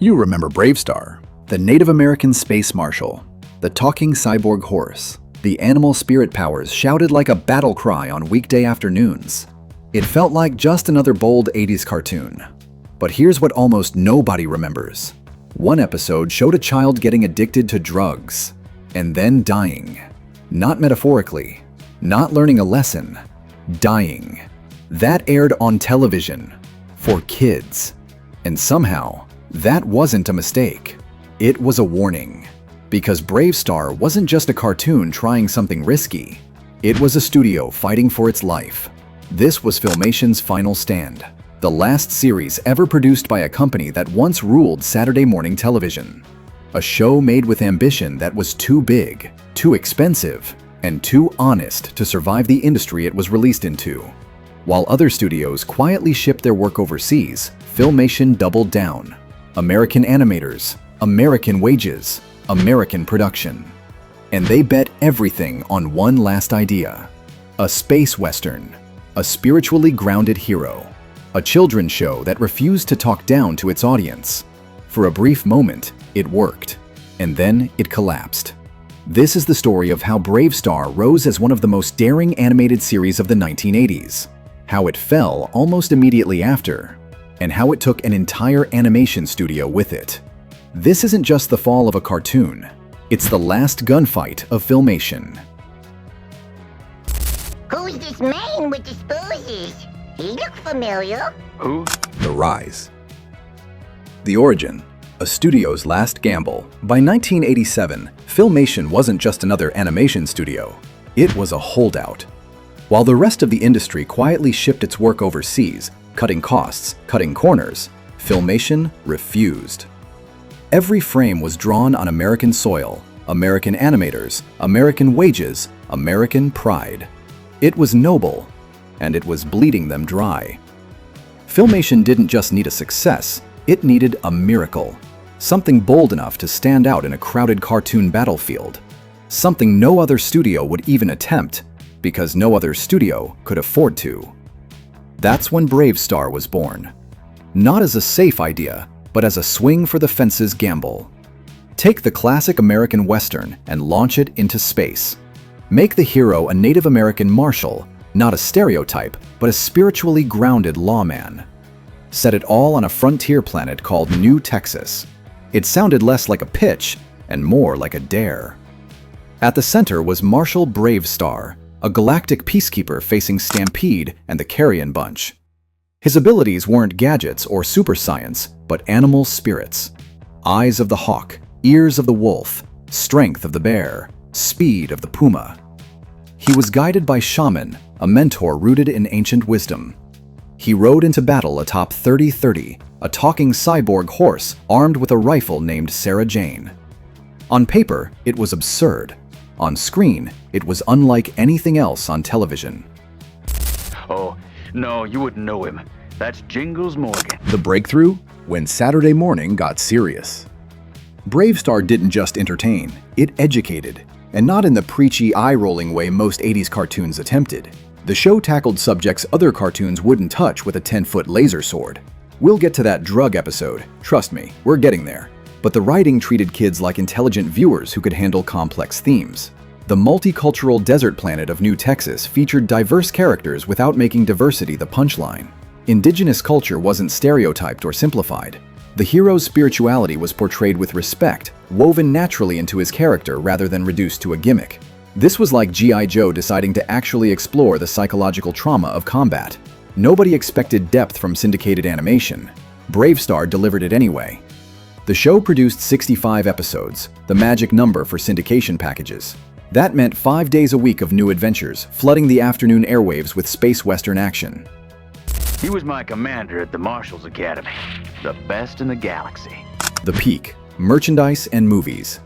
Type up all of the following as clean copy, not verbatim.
You remember BraveStarr, the Native American space marshal, the talking cyborg horse, the animal spirit powers shouted like a battle cry on weekday afternoons. It felt like just another bold 80s cartoon. But here's what almost nobody remembers. One episode showed a child getting addicted to drugs, and then dying. Not metaphorically, not learning a lesson, dying. That aired on television, for kids. And somehow, that wasn't a mistake. It was a warning. Because BraveStarr wasn't just a cartoon trying something risky. It was a studio fighting for its life. This was Filmation's final stand, the last series ever produced by a company that once ruled Saturday morning television. A show made with ambition that was too big, too expensive, and too honest to survive the industry it was released into. While other studios quietly shipped their work overseas, Filmation doubled down. American animators, American wages, American production. And they bet everything on one last idea. A space western, a spiritually grounded hero, a children's show that refused to talk down to its audience. For a brief moment, it worked, and then it collapsed. This is the story of how BraveStarr rose as one of the most daring animated series of the 1980s, how it fell almost immediately after, and how it took an entire animation studio with it. This isn't just the fall of a cartoon, it's the last gunfight of Filmation. Who's this man with the spoosies? He look familiar. Who? The rise. The origin, a studio's last gamble. By 1987, Filmation wasn't just another animation studio, it was a holdout. While the rest of the industry quietly shipped its work overseas, cutting costs, cutting corners, Filmation refused. Every frame was drawn on American soil, American animators, American wages, American pride. It was noble, and it was bleeding them dry. Filmation didn't just need a success, it needed a miracle. Something bold enough to stand out in a crowded cartoon battlefield. Something no other studio would even attempt, because no other studio could afford to. That's when BraveStarr was born. Not as a safe idea, but as a swing-for-the-fences gamble. Take the classic American Western and launch it into space. Make the hero a Native American marshal, not a stereotype, but a spiritually grounded lawman. Set it all on a frontier planet called New Texas. It sounded less like a pitch and more like a dare. At the center was Marshal BraveStarr, a galactic peacekeeper facing Stampede and the Carrion Bunch. His abilities weren't gadgets or super science, but animal spirits. Eyes of the hawk, ears of the wolf, strength of the bear, speed of the puma. He was guided by Shaman, a mentor rooted in ancient wisdom. He rode into battle atop 3030, a talking cyborg horse armed with a rifle named Sarah Jane. On paper, it was absurd. On screen, it was unlike anything else on television. Oh, no, you wouldn't know him. That's Jingles Morgan. The breakthrough? When Saturday morning got serious. BraveStarr didn't just entertain, it educated. And not in the preachy, eye-rolling way most 80s cartoons attempted. The show tackled subjects other cartoons wouldn't touch with a 10-foot laser sword. We'll get to that drug episode, trust me, we're getting there. But the writing treated kids like intelligent viewers who could handle complex themes. The multicultural desert planet of New Texas featured diverse characters without making diversity the punchline. Indigenous culture wasn't stereotyped or simplified. The hero's spirituality was portrayed with respect, woven naturally into his character rather than reduced to a gimmick. This was like G.I. Joe deciding to actually explore the psychological trauma of combat. Nobody expected depth from syndicated animation. BraveStarr delivered it anyway. The show produced 65 episodes, the magic number for syndication packages. That meant 5 days a week of new adventures, flooding the afternoon airwaves with space western action. He was my commander at the Marshals Academy, the best in the galaxy. The peak, merchandise and movies.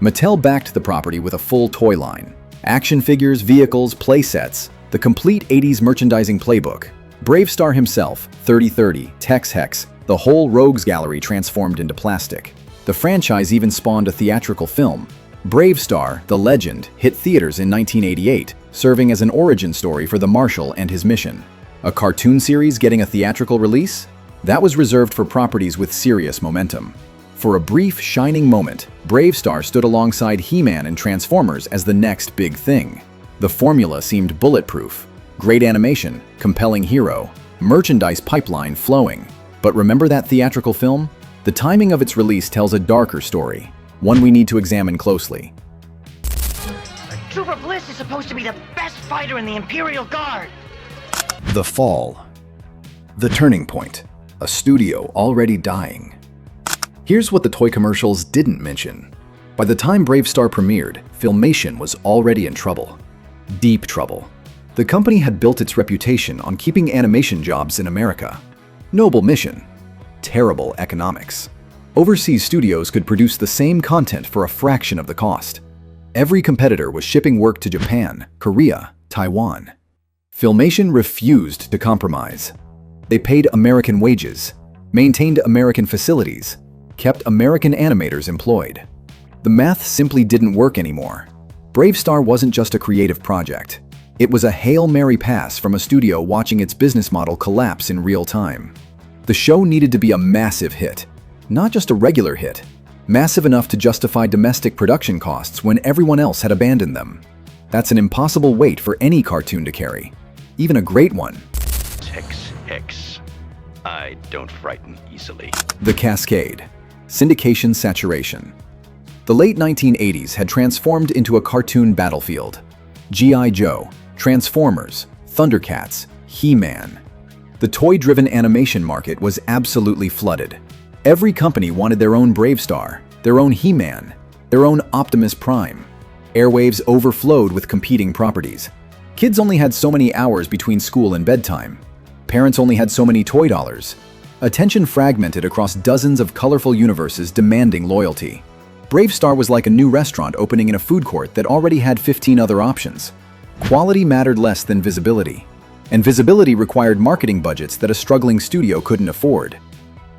Mattel backed the property with a full toy line. Action figures, vehicles, play sets, the complete 80s merchandising playbook. BraveStarr himself, 3030, Tex Hex, the whole Rogues Gallery transformed into plastic. The franchise even spawned a theatrical film. BraveStarr, the legend, hit theaters in 1988, serving as an origin story for the Marshal and his mission. A cartoon series getting a theatrical release? That was reserved for properties with serious momentum. For a brief, shining moment, BraveStarr stood alongside He-Man and Transformers as the next big thing. The formula seemed bulletproof. Great animation, compelling hero, merchandise pipeline flowing. But remember that theatrical film? The timing of its release tells a darker story, one we need to examine closely. Trooper Bliss is supposed to be the best fighter in the Imperial Guard. The fall. The turning point. A studio already dying. Here's what the toy commercials didn't mention. By the time BraveStarr premiered, Filmation was already in trouble. Deep trouble. The company had built its reputation on keeping animation jobs in America. Noble mission. Terrible economics. Overseas studios could produce the same content for a fraction of the cost. Every competitor was shipping work to Japan, Korea, Taiwan. Filmation refused to compromise. They paid American wages, maintained American facilities, kept American animators employed. The math simply didn't work anymore. BraveStarr wasn't just a creative project. It was a Hail Mary pass from a studio watching its business model collapse in real time. The show needed to be a massive hit, not just a regular hit, massive enough to justify domestic production costs when everyone else had abandoned them. That's an impossible weight for any cartoon to carry, even a great one. XX. I don't frighten easily. The Cascade. Syndication saturation. The late 1980s had transformed into a cartoon battlefield. G.I. Joe, Transformers, Thundercats, He-Man. The toy-driven animation market was absolutely flooded. Every company wanted their own BraveStarr, their own He-Man, their own Optimus Prime. Airwaves overflowed with competing properties. Kids only had so many hours between school and bedtime. Parents only had so many toy dollars. Attention fragmented across dozens of colorful universes demanding loyalty. BraveStarr was like a new restaurant opening in a food court that already had 15 other options. Quality mattered less than visibility. And visibility required marketing budgets that a struggling studio couldn't afford.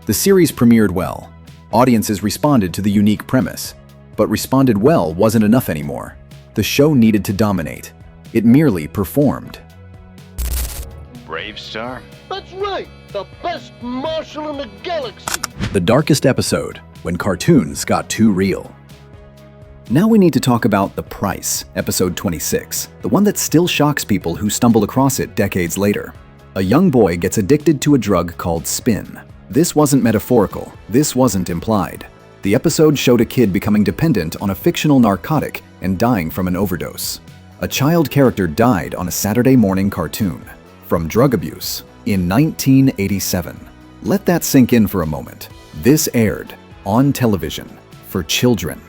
The series premiered well. Audiences responded to the unique premise. But responded well wasn't enough anymore. The show needed to dominate. It merely performed. BraveStarr? That's right! The best marshal in the galaxy! The darkest episode, when cartoons got too real. Now we need to talk about The Price, episode 26, the one that still shocks people who stumble across it decades later. A young boy gets addicted to a drug called spin. This wasn't metaphorical, this wasn't implied. The episode showed a kid becoming dependent on a fictional narcotic and dying from an overdose. A child character died on a Saturday morning cartoon from drug abuse in 1987. Let that sink in for a moment. This aired on television for children.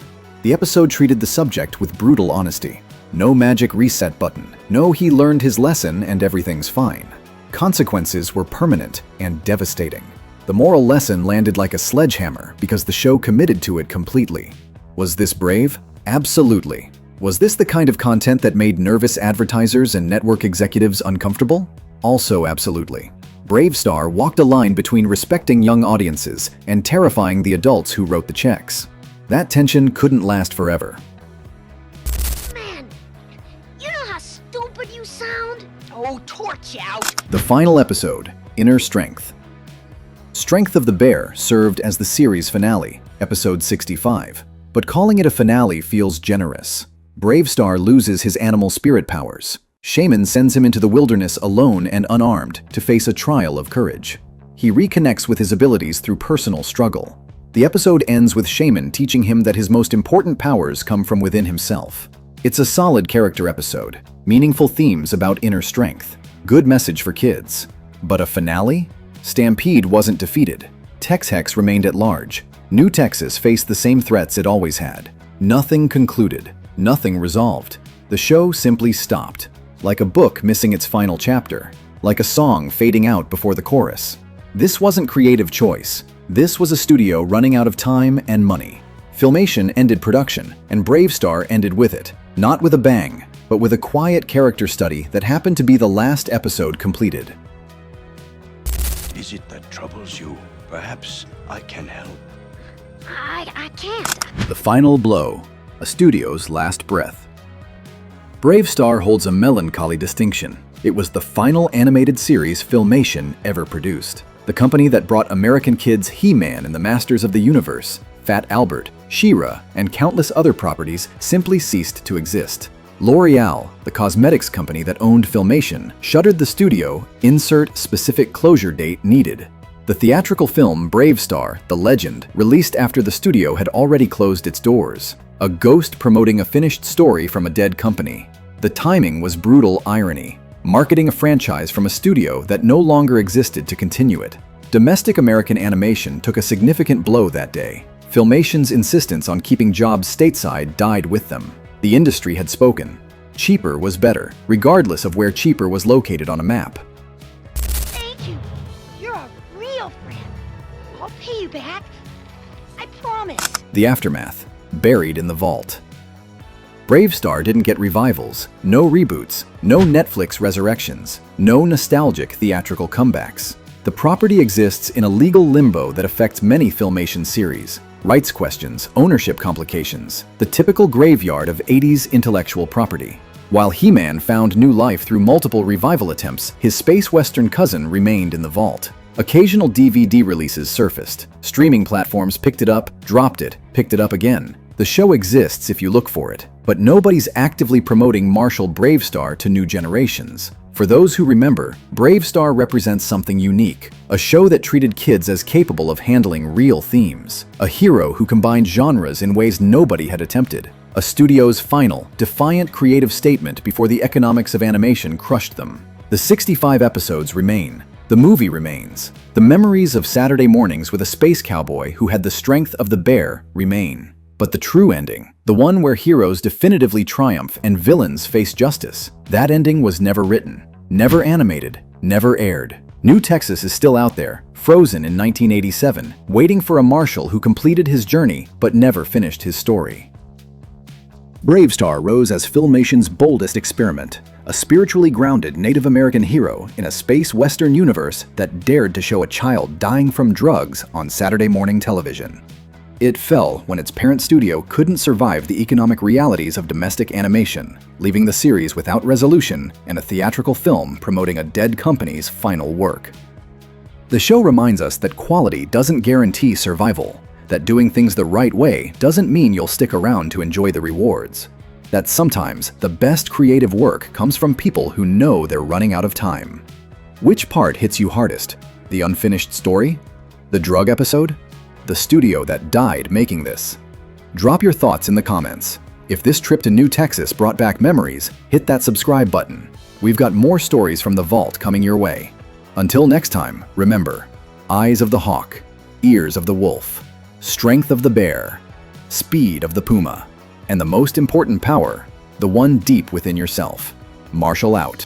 The episode treated the subject with brutal honesty. No magic reset button. No, he learned his lesson and everything's fine. Consequences were permanent and devastating. The moral lesson landed like a sledgehammer because the show committed to it completely. Was this brave? Absolutely. Was this the kind of content that made nervous advertisers and network executives uncomfortable? Also absolutely. BraveStarr walked a line between respecting young audiences and terrifying the adults who wrote the checks. That tension couldn't last forever. Man, you know how stupid you sound? Oh, torch you out. The final episode, Inner Strength. Strength of the Bear served as the series finale, episode 65. But calling it a finale feels generous. BraveStarr loses his animal spirit powers. Shaman sends him into the wilderness alone and unarmed to face a trial of courage. He reconnects with his abilities through personal struggle. The episode ends with Shaman teaching him that his most important powers come from within himself. It's a solid character episode, meaningful themes about inner strength, good message for kids. But a finale? Stampede wasn't defeated. Tex-Hex remained at large. New Texas faced the same threats it always had. Nothing concluded, nothing resolved. The show simply stopped. Like a book missing its final chapter, like a song fading out before the chorus. This wasn't creative choice. This was a studio running out of time and money. Filmation ended production, and BraveStarr ended with it. Not with a bang, but with a quiet character study that happened to be the last episode completed. Is it that troubles you? Perhaps I can help. I can't. The final blow, a studio's last breath. BraveStarr holds a melancholy distinction. It was the final animated series Filmation ever produced. the company that brought American kids He-Man and the Masters of the Universe, Fat Albert, She-Ra, and countless other properties simply ceased to exist. L'Oreal, the cosmetics company that owned Filmation, shuttered the studio, insert specific closure date needed. The theatrical film BraveStarr, The Legend, released after the studio had already closed its doors. A ghost promoting a finished story from a dead company. The timing was brutal irony, marketing a franchise from a studio that no longer existed to continue it. Domestic American animation took a significant blow that day. Filmation's insistence on keeping jobs stateside died with them. The industry had spoken. Cheaper was better, regardless of where cheaper was located on a map. Thank you. You're a real friend. I'll pay you back. I promise. The aftermath, buried in the vault. BraveStarr didn't get revivals, no reboots, no Netflix resurrections, no nostalgic theatrical comebacks. The property exists in a legal limbo that affects many Filmation series. Rights questions, ownership complications, the typical graveyard of 80s intellectual property. While He-Man found new life through multiple revival attempts, his space western cousin remained in the vault. Occasional DVD releases surfaced. Streaming platforms picked it up, dropped it, picked it up again. The show exists if you look for it, but nobody's actively promoting Marshall BraveStarr to new generations. For those who remember, BraveStarr represents something unique, a show that treated kids as capable of handling real themes, a hero who combined genres in ways nobody had attempted, a studio's final, defiant creative statement before the economics of animation crushed them. The 65 episodes remain. The movie remains. The memories of Saturday mornings with a space cowboy who had the strength of the bear remain. But the true ending, the one where heroes definitively triumph and villains face justice, that ending was never written, never animated, never aired. New Texas is still out there, frozen in 1987, waiting for a Marshall who completed his journey but never finished his story. BraveStarr rose as Filmation's boldest experiment, a spiritually grounded Native American hero in a space western universe that dared to show a child dying from drugs on Saturday morning television. It fell when its parent studio couldn't survive the economic realities of domestic animation, leaving the series without resolution and a theatrical film promoting a dead company's final work. The show reminds us that quality doesn't guarantee survival, that doing things the right way doesn't mean you'll stick around to enjoy the rewards, that sometimes the best creative work comes from people who know they're running out of time. Which part hits you hardest? The unfinished story? The drug episode? The studio that died making this? Drop your thoughts in the comments. If this trip to New Texas brought back memories, hit that subscribe button. We've got more stories from the vault coming your way. Until next time, remember, eyes of the hawk, ears of the wolf, strength of the bear, speed of the puma, and the most important power, the one deep within yourself. Marshall out.